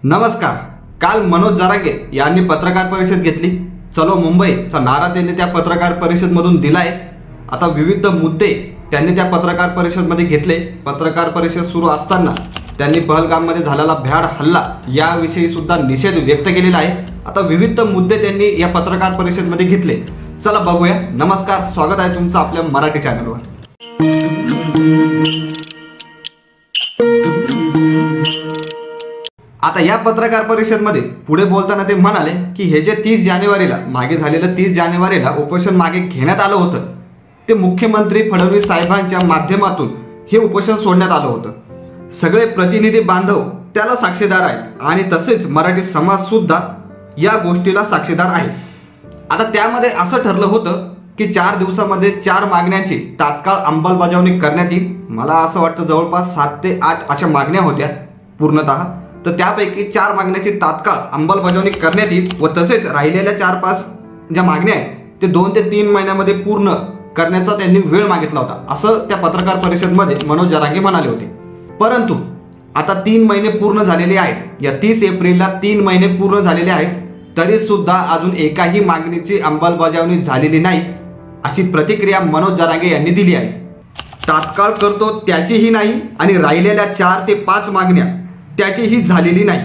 नमस्कार। काल मनोज जरांगे यांनी पत्रकार परिषद घेतली। चलो मुंबईचा नारा त्यांनी त्या पत्रकार परिषदमधून दिलाय। आता विविध मुद्दे त्यांनी त्या पत्रकार परिषदमध्ये घेतले। पत्रकार परिषद सुरू असताना त्यांनी पहलगाममध्ये झालेला भ्याड हल्ला याविषयी सुद्धा निषेध व्यक्त केलेला आहे। आता विविध मुद्दे त्यांनी या पत्रकार परिषदमध्ये घेतले। चला बघूया। नमस्कार, स्वागत आहे तुमचं आपल्या मराठी चॅनलवर। आता या पत्रकार परिषदमध्ये पुढे बोलताना ते म्हणाले की हे जे 30 जानेवारीला मागे झालेलं 30 जानेवारीला उपोषण मागे घेण्यात आलं होतं ते मुख्यमंत्री फडणवीस साहेबांच्या माध्यमातून हे उपोषण सोडण्यात आलं होतं। सगळे प्रतिनिधी बांधव त्याला साक्षीदार आहेत आणि तसेच मराठी समाज सुद्धा या गोष्टीला साक्षीदार आहे। आता त्यामध्ये असं ठरलं होतं की 4 दिवसामध्ये 4 मागण्यांची तात्काळ अंमलबजावणी करण्यात येईल। मला असं वाटतं जवळपास 7 ते 8 अशा मागण्या होत्या पूर्णतः। तर त्यापैकी 4 मागण्याची तात्काळ अंमलबजावणी करण्यात येईल व तसेच राहिलेल्या 4-5 ज्या मागण्या आहेत ते 2 ते 3 महिन्यामध्ये पूर्ण करण्याचा त्यांनी वेळ मागितला होता, असं त्या पत्रकार परिषदेमध्ये मनोज जरांगे म्हणाले होते। परंतु आता 3 महिने पूर्ण झालेले आहेत। या 30 एप्रिलला 3 महिने पूर्ण झालेले आहेत, तरी सुद्धा अजून एकाही मागणीची अंमलबजावणी झालेली नाही, अशी प्रतिक्रिया मनोज जरांगे यांनी दिली आहे। तात्काळ करतो त्याचीही नाही आणि राहिलेल्या 4 ते 5 मागण्या त्याचीही झालेली नाही।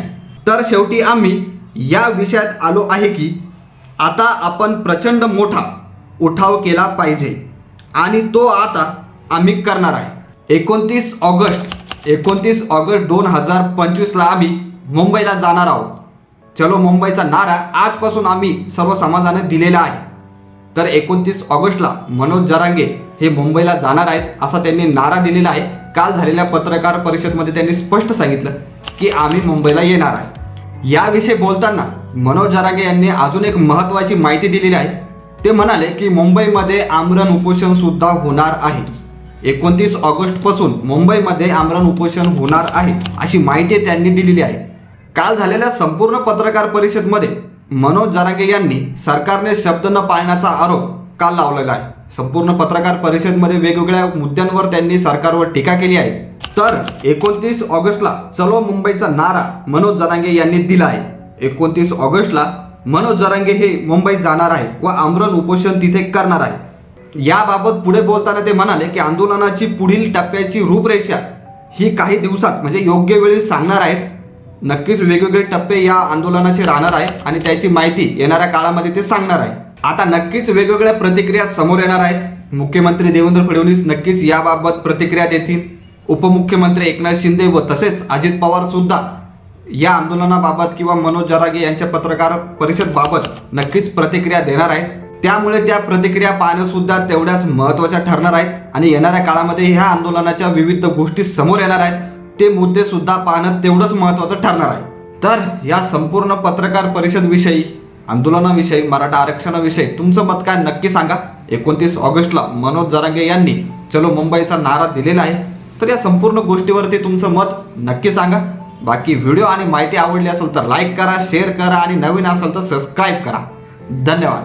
तर शेवटी आम्ही या विषयात आलो आहे की आता आपण प्रचंड मोठा उठाव केला पाहिजे आणि तो आता आम्ही करणार आहे। 29 ऑगस्ट 2025 ला आम्ही मुंबईला जाणार आहोत। चलो मुंबईचा नारा आजपासून आम्ही सर्व समाजाने दिलेला आहे। तर 29 ऑगस्टला मनोज जरांगे हे मुंबईला जाणार आहेत असा त्यांनी नारा दिलेला आहे। काल झालेल्या पत्रकार परिषदेमध्ये त्यांनी स्पष्ट सांगितलं की आम्ही मुंबईला येणार आहे। याविषयी बोलताना मनोज जरांगे यांनी अजून एक महत्त्वाची माहिती दिलेली आहे। ते म्हणाले की मुंबईमध्ये आमरण उपोषण सुद्धा होणार आहे। 29 ऑगस्ट पासून मुंबईमध्ये आमरण उपोषण होणार आहे अशी माहिती त्यांनी दिलेली आहे। काल झालेल्या संपूर्ण पत्रकार परिषदेमध्ये मनोज जरांगे यांनी सरकारने शब्द न पाळण्याचा आरोप काल लावलेला आहे। संपूर्ण पत्रकार परिषदेमध्ये वेगवेगळ्या मुद्द्यांवर त्यांनी सरकारवर टीका केली आहे। तर 29 ऑगस्टला चलो मुंबईचा नारा मनोज जरांगे यांनी दिला आहे। 29 ऑगस्टला मनोज जरांगे हे मुंबईत जाणार आहे व आमरण उपोषण तिथे करणार आहे। याबाबत पुढे बोलताना ते म्हणाले की आंदोलनाची पुढील टप्प्याची रूपरेषा ही काही दिवसात म्हणजे योग्य वेळी सांगणार आहेत। नक्कीच वेगवेगळे टप्पे या आंदोलनाचे राहणार आहे आणि त्याची माहिती येणाऱ्या काळामध्ये ते सांगणार आहे। आता नक्कीच वेगवेगळ्या प्रतिक्रिया समोर येणार आहेत। मुख्यमंत्री देवेंद्र फडणवीस नक्कीच याबाबत प्रतिक्रिया देतील। उपमुख्यमंत्री एकनाथ शिंदे व तसेच अजित पवार सुद्धा या आंदोलनाबाबत किंवा मनोज जरांगे यांच्या पत्रकार परिषदेबाबत नक्कीच प्रतिक्रिया देणार आहेत। त्यामुळे त्या प्रतिक्रिया पाहणं सुद्धा तेवढ्याच महत्त्वाच्या ठरणार आहेत आणि येणाऱ्या काळामध्ये ह्या आंदोलनाच्या विविध गोष्टी समोर येणार आहेत, ते मुद्दे सुद्धा पाहणं तेवढंच महत्त्वाचं ठरणार आहे। तर या संपूर्ण पत्रकार परिषदेविषयी, आंदोलनाविषयी, मराठा आरक्षणाविषयी तुमचं मत काय नक्की सांगा। 29 ऑगस्टला मनोज जरांगे यांनी चलो मुंबईचा नारा दिलेला आहे, तर या संपूर्ण गोष्टीवरती तुमचं मत नक्की सांगा। बाकी व्हिडिओ आणि माहिती आवडली असेल तर लाईक करा, शेअर करा आणि नवीन असेल तर सबस्क्राईब करा। धन्यवाद।